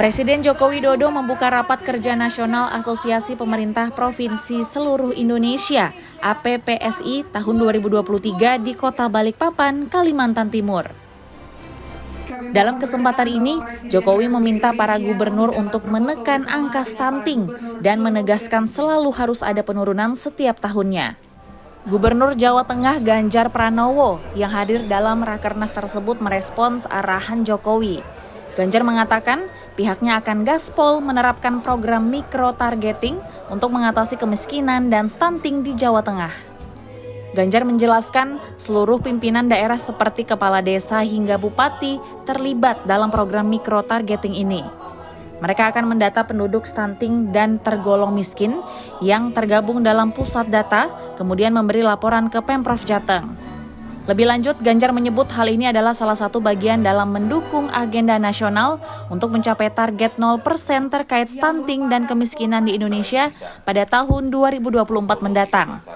Presiden Joko Widodo membuka rapat kerja nasional Asosiasi Pemerintah Provinsi Seluruh Indonesia (APPSI) tahun 2023 di Kota Balikpapan, Kalimantan Timur. Dalam kesempatan ini, Jokowi meminta para gubernur untuk menekan angka stunting dan menegaskan selalu harus ada penurunan setiap tahunnya. Gubernur Jawa Tengah Ganjar Pranowo yang hadir dalam rakernas tersebut merespons arahan Jokowi. Ganjar mengatakan pihaknya akan gaspol menerapkan program mikro-targeting untuk mengatasi kemiskinan dan stunting di Jawa Tengah. Ganjar menjelaskan seluruh pimpinan daerah seperti kepala desa hingga bupati terlibat dalam program mikro-targeting ini. Mereka akan mendata penduduk stunting dan tergolong miskin yang tergabung dalam pusat data, kemudian memberi laporan ke Pemprov Jateng. Lebih lanjut, Ganjar menyebut hal ini adalah salah satu bagian dalam mendukung agenda nasional untuk mencapai target 0% terkait stunting dan kemiskinan di Indonesia pada tahun 2024 mendatang.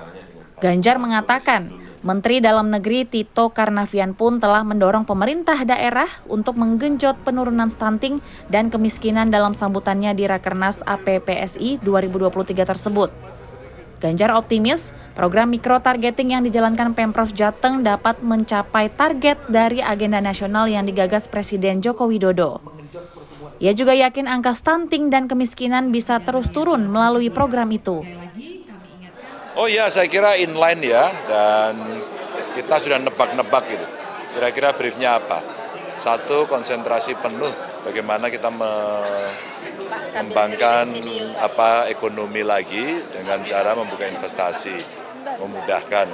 Ganjar mengatakan, Menteri Dalam Negeri Tito Karnavian pun telah mendorong pemerintah daerah untuk menggenjot penurunan stunting dan kemiskinan dalam sambutannya di Rakernas APPSI 2023 tersebut. Ganjar optimis program mikro-targeting yang dijalankan Pemprov Jateng dapat mencapai target dari agenda nasional yang digagas Presiden Joko Widodo. Ia juga yakin angka stunting dan kemiskinan bisa terus turun melalui program itu. Oh iya, saya kira inline ya, dan kita sudah nebak-nebak gitu. Kira-kira briefnya apa? Satu, konsentrasi penuh bagaimana kita mengembangkan ekonomi lagi dengan cara membuka investasi, memudahkan.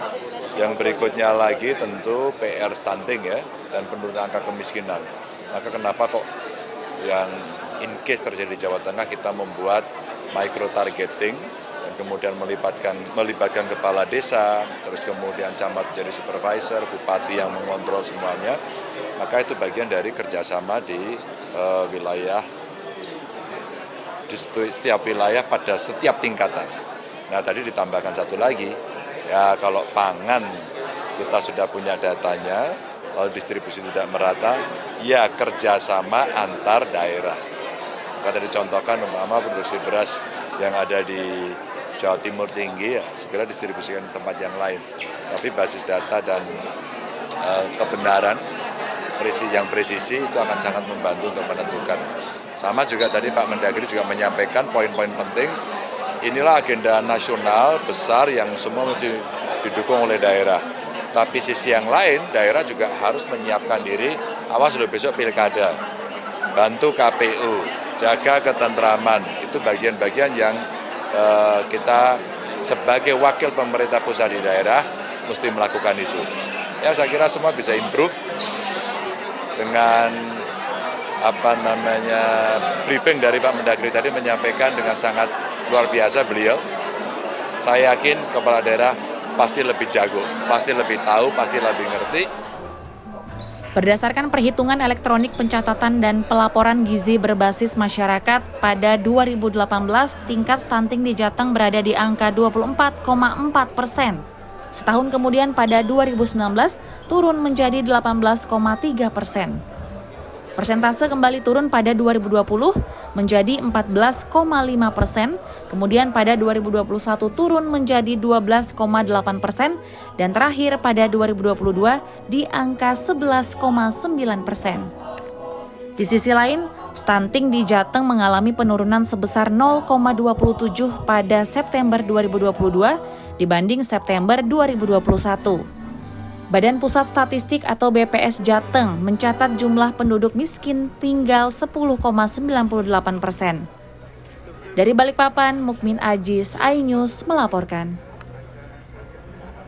Yang berikutnya lagi tentu PR stunting ya, dan penurunan angka kemiskinan. Maka kenapa kok yang in case terjadi di Jawa Tengah kita membuat micro targeting dan kemudian melibatkan kepala desa, terus kemudian camat jadi supervisor, bupati yang mengontrol semuanya. Maka itu bagian dari kerjasama di wilayah, di setiap wilayah pada setiap tingkatan. Nah tadi ditambahkan satu lagi, ya kalau pangan kita sudah punya datanya, lalu distribusi tidak merata, ya kerjasama antar daerah. Maka tadi contohkan umpama produksi beras yang ada di Jawa Timur tinggi, ya segera distribusikan di tempat yang lain. Tapi basis data dan kebenaran yang presisi itu akan sangat membantu untuk menentukan. Sama juga tadi Pak Mendagri juga menyampaikan poin-poin penting. Inilah agenda nasional besar yang semua mesti didukung oleh daerah. Tapi sisi yang lain, daerah juga harus menyiapkan diri. Awas loh besok pilkada, bantu KPU, jaga ketentraman. Itu bagian-bagian yang kita sebagai wakil pemerintah pusat di daerah mesti melakukan itu. Ya saya kira semua bisa improve dengan briefing dari Pak Mendagri tadi menyampaikan dengan sangat luar biasa beliau. Saya yakin kepala daerah pasti lebih jago, pasti lebih tahu, pasti lebih ngerti. Berdasarkan perhitungan elektronik pencatatan dan pelaporan gizi berbasis masyarakat, pada 2018 tingkat stunting di Jateng berada di angka 24,4%. Setahun kemudian pada 2019 turun menjadi 18,3%. Persentase kembali turun pada 2020 menjadi 14,5%, kemudian pada 2021 turun menjadi 12,8%, dan terakhir pada 2022 di angka 11,9%. Di sisi lain, stunting di Jateng mengalami penurunan sebesar 0,27 pada September 2022 dibanding September 2021. Badan Pusat Statistik atau BPS Jateng mencatat jumlah penduduk miskin tinggal 10,98%. Dari Balikpapan, Mukmin Aziz, iNews melaporkan.